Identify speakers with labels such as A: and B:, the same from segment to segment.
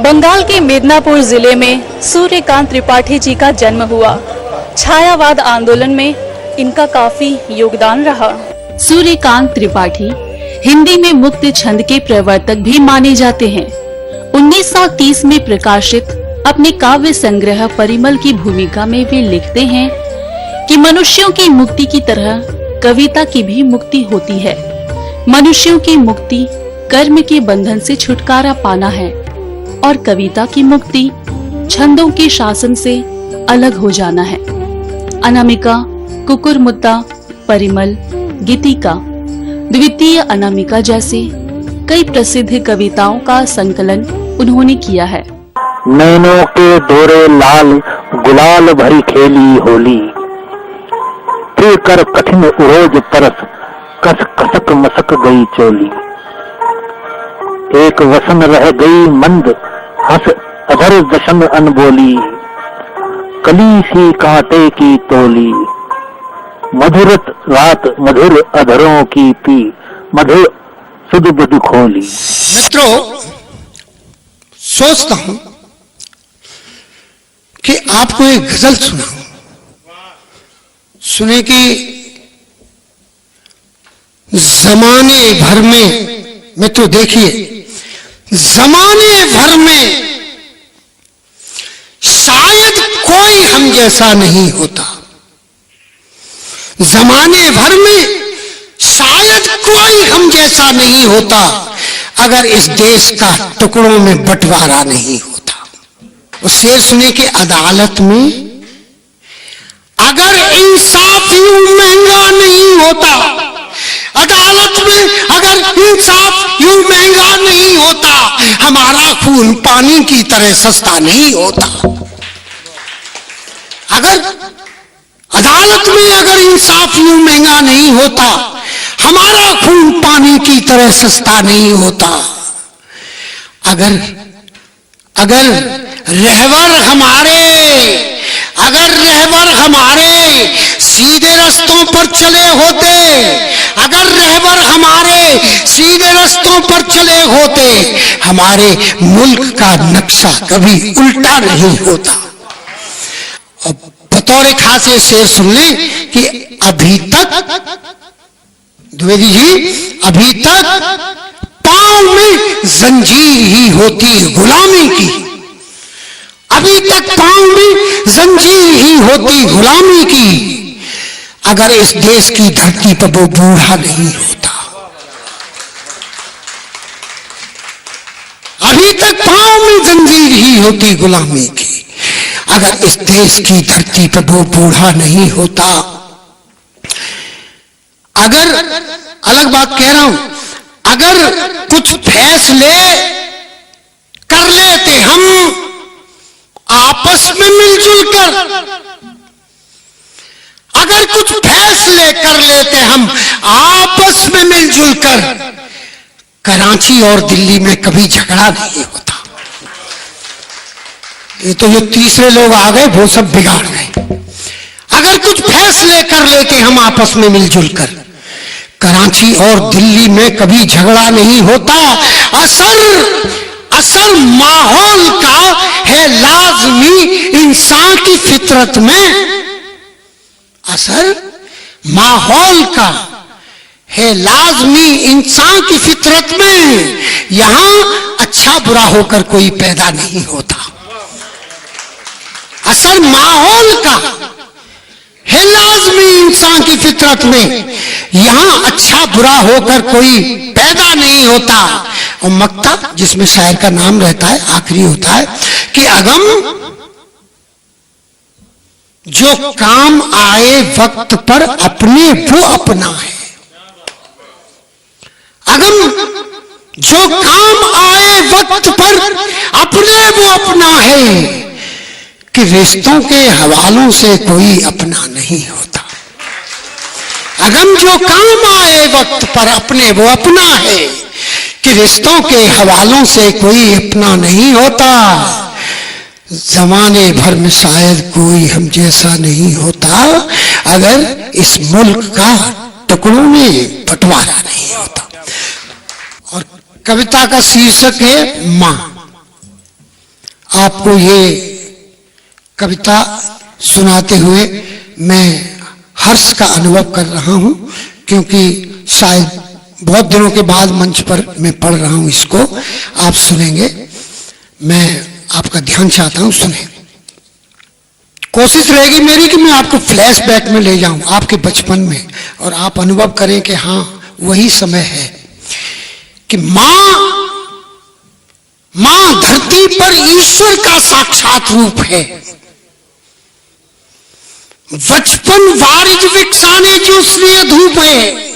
A: बंगाल के मिदनापुर जिले में सूर्यकांत त्रिपाठी जी का जन्म हुआ। छायावाद आंदोलन में इनका काफी योगदान रहा। सूर्यकांत त्रिपाठी हिंदी में मुक्त छंद के प्रवर्तक भी माने जाते हैं। 1930 में प्रकाशित अपने काव्य संग्रह परिमल की भूमिका में वे लिखते हैं कि मनुष्यों की मुक्ति की तरह कविता की भी मुक्ति होती है। मनुष्यों की मुक्ति कर्म के बंधन से छुटकारा पाना है और कविता की मुक्ति छंदों के शासन से अलग हो जाना है। अनामिका, कुकुरमुत्ता, परिमल, गीतिका, द्वितीय अनामिका जैसे कई प्रसिद्ध कविताओं का संकलन उन्होंने किया है।
B: नैनों के दोरे लाल गुलाल भरी खेली होली, फिर कर कठिन उरोज परस कस कसक मसक गई चोली। एक वसन रह गई मंद हंस अधर दशन अनबोली, कली सी कांटे की तोली। मधुरत रात मधुर अधरों की पी, मधुर सुध बुध खोली।
C: मित्रों, सोचता हूं कि आपको एक गजल सुनाऊं। सुने कि जमाने भर में, मित्रों देखिए, जमाने भर में शायद कोई हम जैसा नहीं होता। जमाने भर में शायद कोई हम जैसा नहीं होता अगर इस देश का टुकड़ों में बंटवारा नहीं होता। और शेर सुने कि अदालत में अगर इंसाफ यूं महंगा नहीं होता, अदालत में अगर इंसाफ यूं महंगा नहीं होता, हमारा खून पानी की तरह सस्ता नहीं होता। अगर अदालत में अगर इंसाफ यूं महंगा नहीं होता, हमारा खून पानी की तरह सस्ता नहीं होता। अगर अगर रहबर हमारे सीधे रास्तों पर चले होते, अगर रहबर हमारे सीधे रास्तों पर चले होते, हमारे मुल्क का नक्शा कभी उल्टा नहीं होता। और बतौर खासे शेर सुन लें कि अभी तक द्विवेदी जी, अभी तक पांव में जंजीर ही होती गुलामी की, अभी तक पांव में जंजीर ही होती गुलामी की, अगर इस देश की धरती पर वो बूढ़ा नहीं होता। अभी तक पांव में जंजीर ही होती गुलामी की, अगर इस देश की धरती पर वो बूढ़ा नहीं होता। अगर, अलग बात कह रहा हूं, अगर कुछ फैसले कर लेते हम आपस में मिलजुल कर, अगर कुछ फैसले कर लेते हम आपस में मिलजुल कर, कराची और दिल्ली में कभी झगड़ा नहीं होता। ये तो जो तीसरे लोग आ गए वो सब बिगाड़ गए। अगर कुछ फैसले कर लेते हम आपस में मिलजुल कर, कराची और दिल्ली में कभी झगड़ा नहीं होता। असर माहौल का है लाजमी इंसान की फितरत में, असर माहौल का है लाजमी इंसान की फितरत में। यहां अच्छा बुरा होकर कोई पैदा नहीं होता। असर माहौल का है लाजमी इंसान की फितरत में, यहां अच्छा बुरा होकर कोई पैदा नहीं होता। और मक्ता, जिसमें शायर का नाम रहता है, आखिरी होता है कि अगम जो काम आए वक्त पर अपने वो अपना है। अगम जो काम आए वक्त पर अपने वो अपना है, कि रिश्तों के हवालों से कोई अपना नहीं होता। अगम जो काम आए वक्त पर अपने वो अपना है, कि रिश्तों के हवालों से कोई अपना नहीं होता। जमाने भर में शायद कोई हम जैसा नहीं होता अगर इस मुल्क का टुकड़ों में बंटवारा नहीं होता। और कविता का शीर्षक है मां। आपको ये कविता सुनाते हुए मैं हर्ष का अनुभव कर रहा हूं, क्योंकि शायद बहुत दिनों के बाद मंच पर मैं पढ़ रहा हूं, इसको आप सुनेंगे। मैं आपका ध्यान चाहता हूं, सुने। कोशिश रहेगी मेरी कि मैं आपको फ्लैशबैक में ले जाऊं, आपके बचपन में, और आप अनुभव करें कि हाँ वही समय है कि मां धरती पर ईश्वर का साक्षात रूप है। बचपन वारिज विकसाने जो श्रेय धूप है।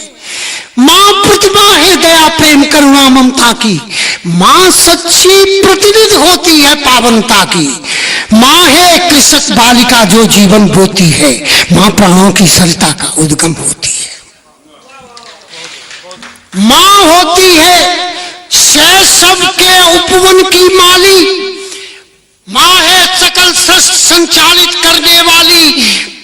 C: मां प्रतिभा है दया प्रेम करुणा ममता की। मां सच्ची प्रतिनिधि होती है पावनता की। मां है कृषक बालिका जो जीवन बोती है। मां प्राणों की सरिता का उद्गम होती है। मां होती है शैशव के उपवन की माली। मां है सकल सृष्टि संचालित करने वाली।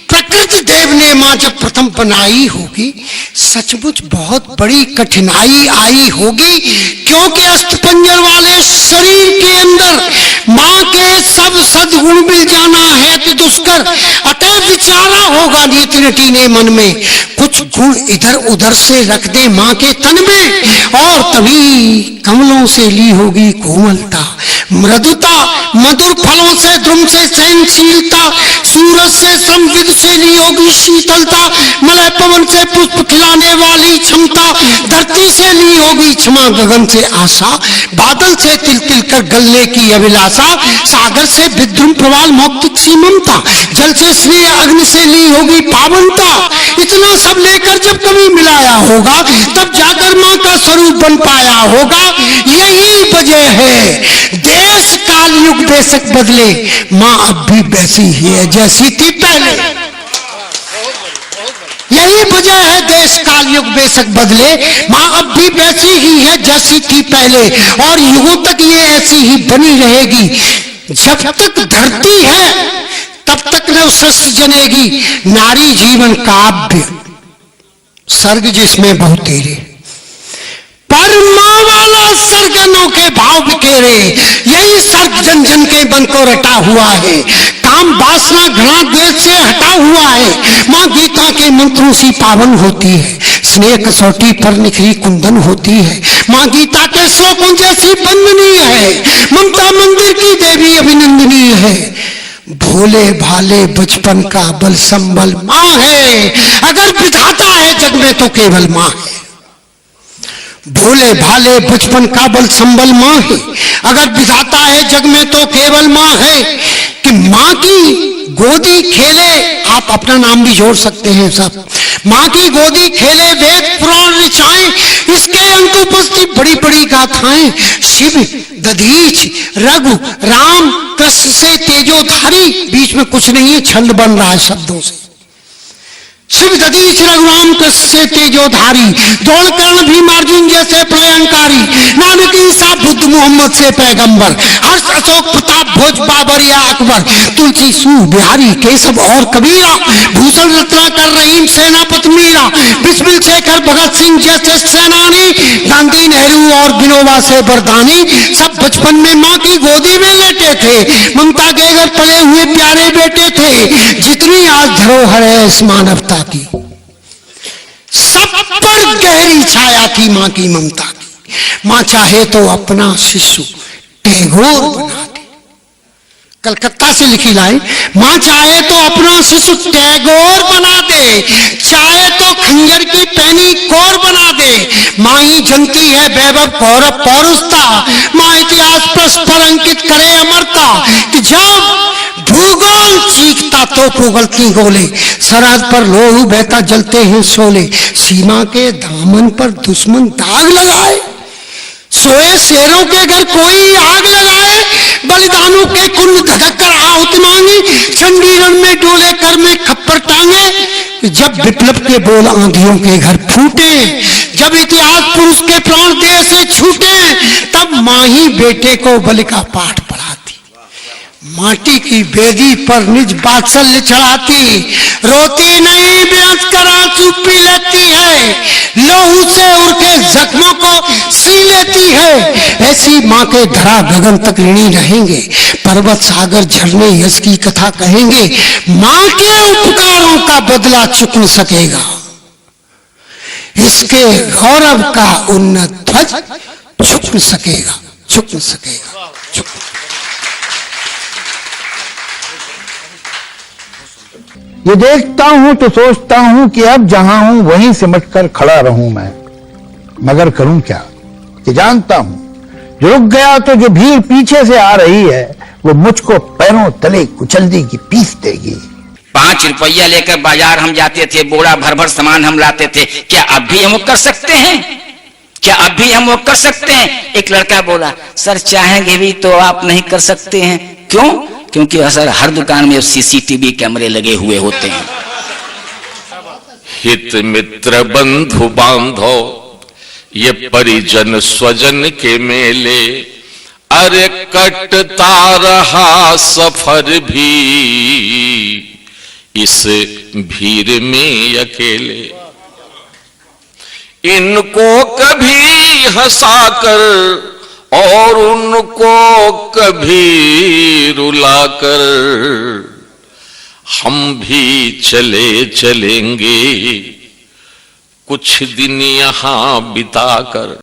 C: प्रकृति देव ने मां जब प्रथम बनाई होगी, सचमुच बहुत बड़ी कठिनाई आई होगी, क्योंकि अस्थिपंजर वाले शरीर के अंदर मां के सब सद्गुण मिल जाना है तो दुष्कर। अतः विचारा होगा नीति नटी ने मन में, कुछ गुण इधर उधर से रख दे मां के तन में, और तभी कमलों से ली होगी कोमलता, मृदुता, मधुर फलों से द्रुम से सहनशीलता, सूरज से संविद से ली होगी शीतलता, मलय पवन से पुष्प खिलाने वाली क्षमता, धरती से ली होगी क्षमा, गगन से आशा, बादल से तिल तिल कर गलने की अभिलाषा, सागर से विद्रुम प्रवाल मौक्तिक सी ममता, जल से स्नेह, अग्नि से ली होगी पावनता। इतना सब लेकर जब कभी मिलाया होगा, तब जाकर मां का स्वरूप बन पाया होगा। यही वजह है देश काल युग बेशक बदले, मां अब भी वैसी ही है जैसी थी पहले। यही वजह है देश काल युग बेशक बदले, मां अब भी वैसी ही है जैसी थी पहले, और युगों तक ये ऐसी ही बनी रहेगी। जब तक धरती है तब तक न सृष्टि जनेगी। नारी जीवन काव्य सर्ग जिसमें बहुत तेरे, पर मां वाला सर्ग अनोखे भाव बिखेरे। यही सर्ग जन जन के मन को रटा हुआ है। काम वासना घृणा देश से हटा हुआ है। मां गीता के मंत्रों सी पावन होती है। स्नेह कसौटी पर निखरी कुंदन होती है। मां गीता के श्लोकों जैसी वंदनीय है। ममता मंदिर की देवी अभिनंदनीय है। भोले भाले बचपन का बल संबल मां है। अगर विधाता है जग में तो केवल मां है। भोले भाले बचपन का बल संबल मां है। अगर विधाता है जग में तो केवल मां है। कि मां की गोदी खेले, आप अपना नाम भी जोड़ सकते हैं सब। मां की गोदी खेले वेद पुराण ऋचाएं, इसके अंक उपस्थित बड़ी बड़ी गाथाएं। शिव दधीच रघु राम कृष्ण से तेजोधारी, बीच में कुछ नहीं है, छंद बन रहा है शब्दों से। शिव दधीच रघुराम कृष्ण से तेजोधारी, द्रोण कर्ण भीमार्जुन जैसे प्रलयंकारी, नानक ईसा बुद्ध मोहम्मद से पैगंबर, हर्ष अशोक प्रताप भोज बाबर या अकबर, तुलसी सूह बिहारी केशव और कबीरा, भूषण रत्नाकर रहीम सेनापति मीरा, बिस्मिल शेखर भगत सिंह जैसे सेनानी, गांधी नेहरू और विनोबा से बरदानी, सब बचपन में मां की गोदी में लेटे थे। ममता के घर पले हुए प्यारे बेटे थे। जितनी आज धरोहर है इस मानवता की, सब पर गहरी छाया थी मां की ममता की। मां चाहे तो अपना शिशु टैगोर बना दे। कलकत्ता से लिखी लाइन, मां चाहे तो अपना शिशु टैगोर बना दे, चाहे तो खंजर की पैनी कोर बना दे। मां ही जनती है वैभव गौरव पौरुषता। मां इतिहास पर अंकित करे अमरता। कि जब भूगोल चीखता तो उगलती गोले, सरहद पर लोहू बहता जलते हैं शोले। सीमा के दामन पर दुश्मन दाग लगाए, सोए शेरों के घर कोई आग लगाए। बलिदानों के कुंड धधक कर आहुति मांगी, चंडी रण में डोले कर में खप्पर टांगे। जब विप्लव के बोल आंधियों के घर फूटे, जब इतिहास पुरुष के प्राण देह से छूटे, तब मां ही बेटे को बलि का पाठ पढ़ाती। माटी की बेदी पर निज बात्सल्य चढ़ाती, रोती नहीं बेअंत कर आंसू पी लेती है। लहू से उनके जख्मों को सी लेती है। ऐसी माँ के धरा गगन तक ऋणी रहेंगे, पर्वत सागर झरने यश की कथा कहेंगे। माँ के उपकारों का बदला चुक न सकेगा, इसके गौरव का उन्नत ध्वज झुक न सकेगा, झुक न सकेगा, झुक।
D: ये देखता हूं तो सोचता हूं कि अब जहां हूं वहीं सिमट कर खड़ा रहूं मैं, मगर करूं क्या? कि जानता हूं जो रुक गया तो जो भीड़ पीछे से आ रही है वो मुझको पैरों तले कुचल देगी, पीस देगी।
E: 5 रुपया लेकर बाजार हम जाते थे, बोरा भर भर सामान हम लाते थे। क्या अब भी हम वो कर सकते हैं? क्या अब भी हम वो कर सकते हैं? एक लड़का बोला, सर चाहेंगे भी तो आप नहीं कर सकते हैं। क्यों? क्योंकि सर हर दुकान में सीसीटीवी कैमरे लगे हुए होते हैं।
F: हित मित्र बंधु बांधव ये परिजन स्वजन के मेले, अरे कटता रहा सफर भी इस भीड़ में अकेले। इनको कभी हंसाकर और उनको कभी रुलाकर हम भी चले चलेंगे कुछ दिन यहां बिताकर।